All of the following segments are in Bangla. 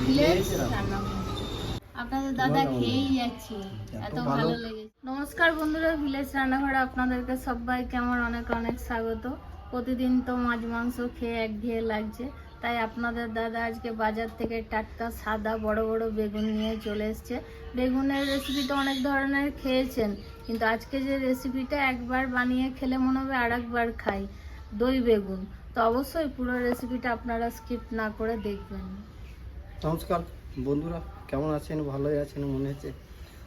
ভিলেজ রান্নাঘর। আপনাদের দাদা খেয়েই যাচ্ছে, এত ভালো লেগেছে। নমস্কার বন্ধুরা, ভিলেজ রান্নাঘরে আপনাদেরকে সবাইকে আমার অনেক অনেক স্বাগত। প্রতিদিন তো মাছ মাংস খেয়ে একঘেয়ে লাগছে, তাই আপনাদের দাদা আজকে বাজার থেকে টাটকা সাদা বড় বড় বেগুন নিয়ে চলে এসছে। বেগুনের রেসিপি তো অনেক ধরনের খেয়েছেন, কিন্তু আজকে যে রেসিপিটা একবার বানিয়ে খেলে মনে হবে আর একবার খাই, দই বেগুন। তো অবশ্যই পুরো রেসিপিটা আপনারা স্কিপ না করে দেখবেন। নমস্কার বন্ধুরা, কেমন আছেন? ভালোই আছেন মনে হচ্ছে।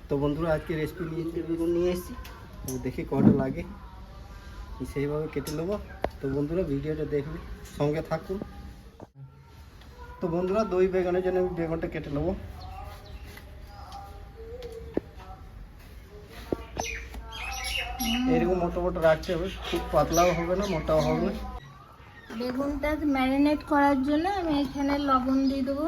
তো বন্ধুরা, আজকে রেসিপি বেগুন নিয়ে এসেছি, তো দেখি কটা লাগে সেইভাবে কেটে নেবো। তো বন্ধুরা, ভিডিওটা দেখবে, সঙ্গে থাকুন। তো বন্ধুরা, দই বেগুনের জন্য আমি বেগুনটা কেটে নেবো। এরকম মোটা মোটা রাখতে হবে, খুব পাতলাও হবে না, মোটাও হবে না। বেগুনটা ম্যারিনেট করার জন্য আমি এখানে লবণ দিয়ে দেবো,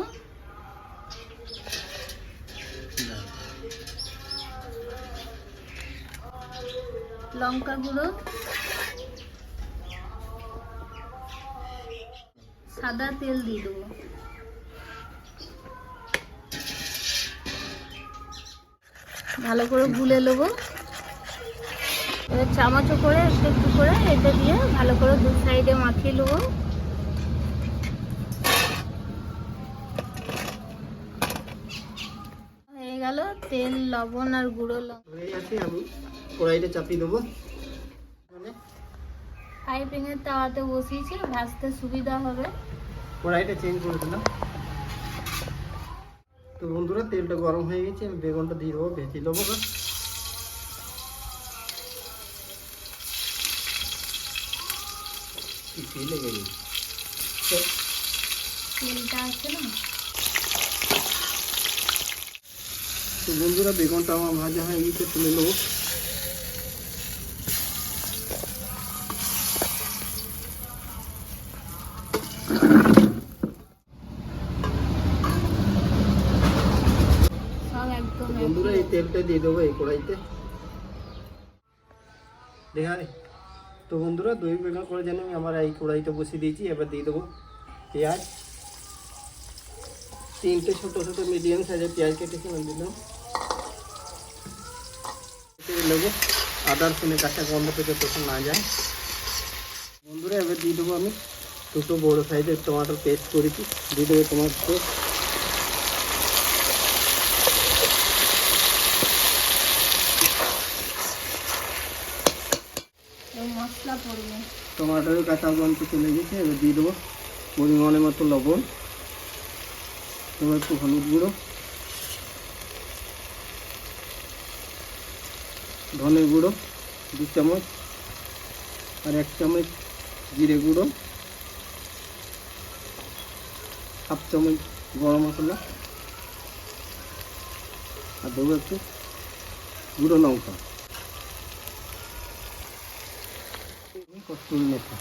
লঙ্কা গুঁড়ো, সাদা তেল দিয়ে দেবো, ভালো করে গুলে নেবো। এবার চামচ করে একটু করে এটা দিয়ে ভালো করে দু সাইডে মাখিয়ে নেবো। হয়ে গেল তেল, লবণ আর গুঁড়ো লঙ্কা। আমি কড়াইটা চাপিয়ে দেবো। ফ্রাই প্যানের তাওয়াতে বসিয়েছি, ভাজতে সুবিধা হবে। কড়াইটা চেঞ্জ করে দিলাম। তো বন্ধুরা, তেলটা গরম হয়ে গেছে, আমি বেগুনটা দিয়ে দেবো, ভেজে দেবো। লেগে গেছে তেলটা আছে না। তো বন্ধুরা, বেগুনটা আমার ভাজা হয়ে গেছে, তুলে নেবো। বন্ধুরা, এই তেলটা দিয়ে দেবো এই কড়াইতে। দেখা রে। তো বন্ধুরা, দই বেগুন করে জানি আমি আমার এই কড়াইতে বসিয়ে দিয়েছি। এবার দিয়ে দেবো পেঁয়াজ, 3টে ছোটো ছোটো মিডিয়াম সাইজের পেঁয়াজ কেটেছি, আমি দিলাম। নেবো আদা রসুনের কাঁচা গন্ধ থেকে তখন না যায়। বন্ধুরা, এবার দিয়ে দেবো আমি 2টো বড়ো সাইজের টমেটোর পেস্ট করেছি, দিয়ে দেবো টমেটো পেস্ট। মশলা পড়বে, টমাটোর কাঁচা গন্ধ চলে গেছে। এবার দিয়ে দেবো পরিমাণের মতো লবণ, এবার একটু হলুদ গুঁড়ো, ধনে গুঁড়ো 2 চামচ, আর 1 চামচ জিরে গুঁড়ো, 1/2 চামচ গরম মশলা, আর দেবো একটু গুঁড়ো লঙ্কা, কস্তুরি মেথি।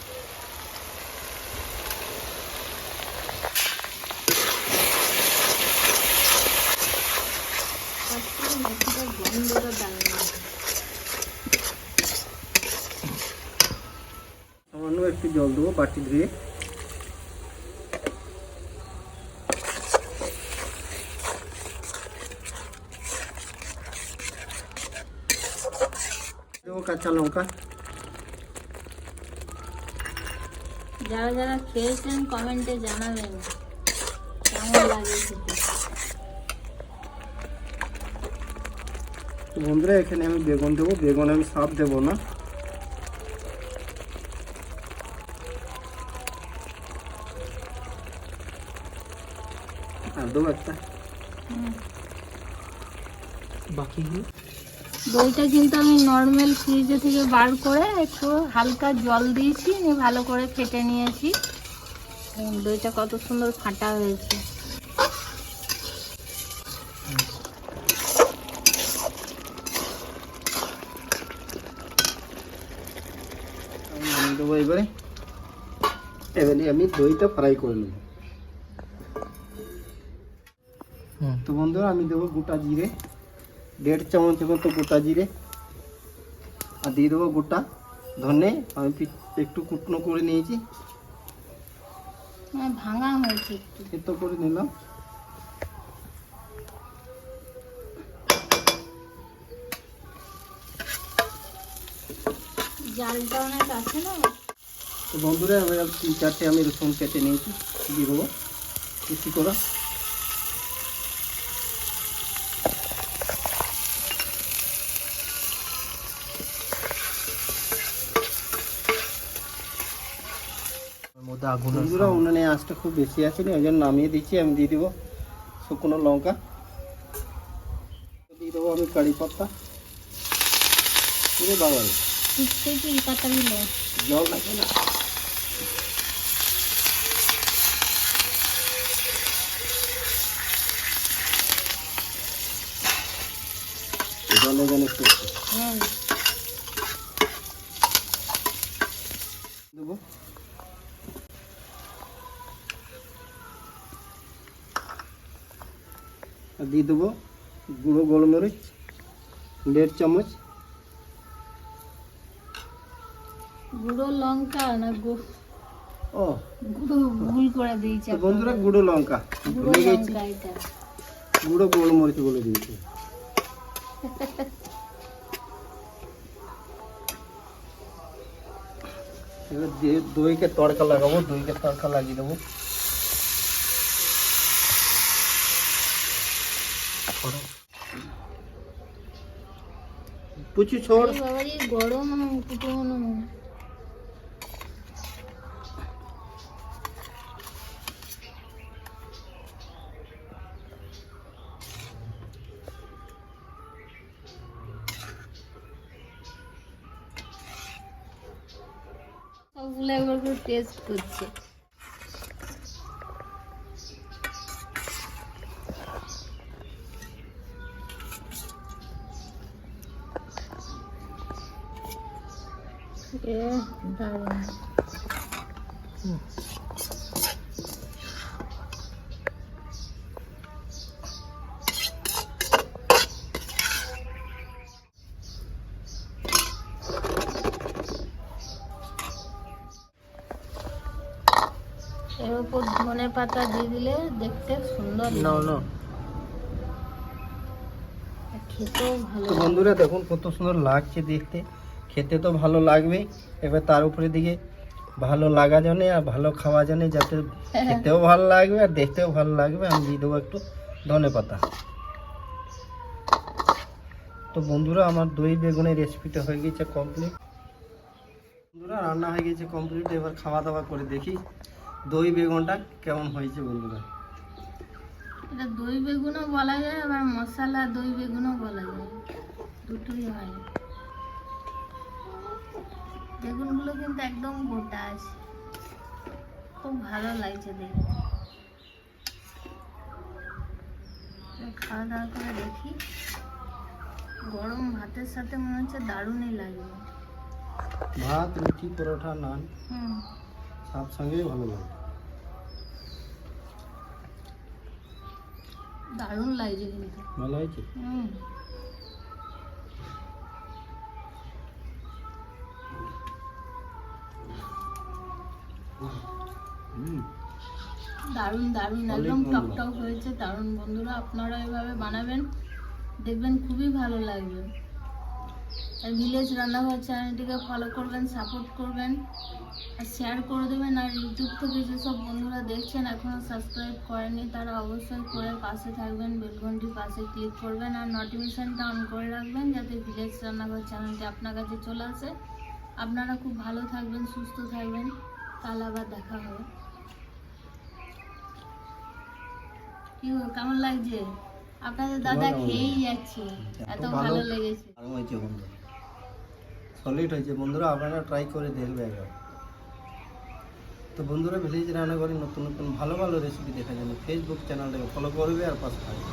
সামান্য একটু জল দেবো বাটি ধুয়ে। দেবো কাঁচা লঙ্কা। যারা যারা খেয়েছেন কমেন্টে জানাবেন কেমন লাগে খেতে। বন্ধুরা, এখানে আমি বেগুন দেবো, বেগুন আমি সব দেবো না। আর দেবো একটা বাকি। দইটা কিন্তু আমি নর্মাল ফ্রিজে থেকে বার করে একটু হালকা জল দিয়েছি, নিয়ে ভালো করে ফেটে নিয়েছি। দইটা কত সুন্দর ফাটা হয়েছে। দেবো এবারে আমি দইটা ফ্রাই করে নেব। তো বন্ধুরা, আমি দেবো গোটা জিরে, 1.5 চামচের মতো গোটা জিরে, আর দিয়ে দেবো গোটা ধনে। আমি একটু কুটনো করে নিয়েছি, ভাঙা হয়েছে, একটু এত করে নিলাম। জালটা অনেক আছে না। তো বন্ধুরা এবার 3-4টে আমি রসুন কেটে নিয়েছি, দিয়ে দেবো বেশি করে। বন্ধুরা উনানে আঁচটা খুব বেশি আছে না, ওই জন্য নামিয়ে দিচ্ছি। আমি দিয়ে দেবো শুকনো লঙ্কা, দিয়ে দেবো আমি কারি পাতা, পুরো বাঙালি কি পাতা দিলে জল লাগে না। জলে জলে হ্যাঁ দেবো। আর দিয়ে দেবো গুঁড়ো গোলমরিচ 1.5 চামচ, গুঁড়ো লঙ্কা না ও গুঁড়ো ভুল করে দিয়েছি তো বন্ধুরা গুঁড়ো লঙ্কা গুঁড়ো ভুলে গেছি, লঙ্কা এটা। গুঁড়ো গোলমরিচ বলে দিয়েছি। এবার দইকে তড়কা লাগাবো, দইকে তড়কা লাগিয়ে দেবো। পুচু ছোড়, এই বাবারে গরম কুটুম। সবগুলো একবার করে টেস্ট করছে। দারুণ। এর উপর ধনে পাতা দিয়ে দিলে দেখতে সুন্দর লাগে। আর খেতেও ভালো তো লাগে। বন্ধুরা দেখুন কত সুন্দর লাগছে দেখতে, খেতে তো ভালো লাগবে। এবার তার উপরে দিকে ভালো লাগা জানে আর ভালো খাওয়া জানে, যাতে খেতেও ভালো লাগবে আর দেখতেও ভালো লাগবে, আমি দিয়ে দেবো একটু ধনে পাতা। তো বন্ধুরা আমার দই বেগুনের রেসিপিটা হয়ে গেছে কমপ্লিট। বন্ধুরা রান্না হয়ে গেছে কমপ্লিট, এবার খাওয়া দাওয়া করে দেখি দই বেগুনটা কেমন হয়েছে। বন্ধুরা এটা দই বেগুনও বলা যায়, আবার মশলা দই বেগুনও বলা যায়, দুটোই হয়। বেগুনগুলো কিন্তু একদম গোটা আছে, খুব ভালো লাগছে দেখতে। খাওয়া দাওয়া করে দেখি, গরম ভাতের সাথে মনে হচ্ছে দারুণই লাগবে। ভাত, রুটি, পরোটা, নান সব সঙ্গেই ভালো লাগে। দারুণ লাগছে কিন্তু। ভালো হয়েছে। দারুণ দারুণ, একদম টক টক হয়েছে, দারুণ। বন্ধুরা আপনারা এভাবে বানাবেন, দেখবেন খুবই ভালো লাগবে। আর ভিলেজ রান্নাঘর চ্যানেলটিকে ফলো করবেন, সাপোর্ট করবেন আর শেয়ার করে দেবেন। আর ইউটিউব থেকে যেসব বন্ধুরা দেখছেন এখনও সাবস্ক্রাইব করেনি, তারা অবশ্যই করে পাশে থাকবেন, বেলঘন্টির পাশে ক্লিক করবেন আর নোটিফিকেশানটা অন করে রাখবেন, যাতে ভিলেজ রান্নাঘর চ্যানেলটি আপনার কাছে চলে আসে। আপনারা খুব ভালো থাকবেন, সুস্থ থাকবেন, কাল আবার দেখা হবে। কি কেমন লাগছে? আপনাদের দাদা খেয়েই যাচ্ছে, এত ভালো লেগেছে। দারুণ হয়েছে বন্ধুরা, সলিড হয়েছে। বন্ধুরা আপনারা ট্রাই করে দেখবে একবার। তো বন্ধুরা ভিলেজ রান্নাঘরে নতুন নতুন ভালো ভালো রেসিপি দেখার জন্য ফেসবুক চ্যানেলটাকে ফলো করবে আর পাশে থাকবে।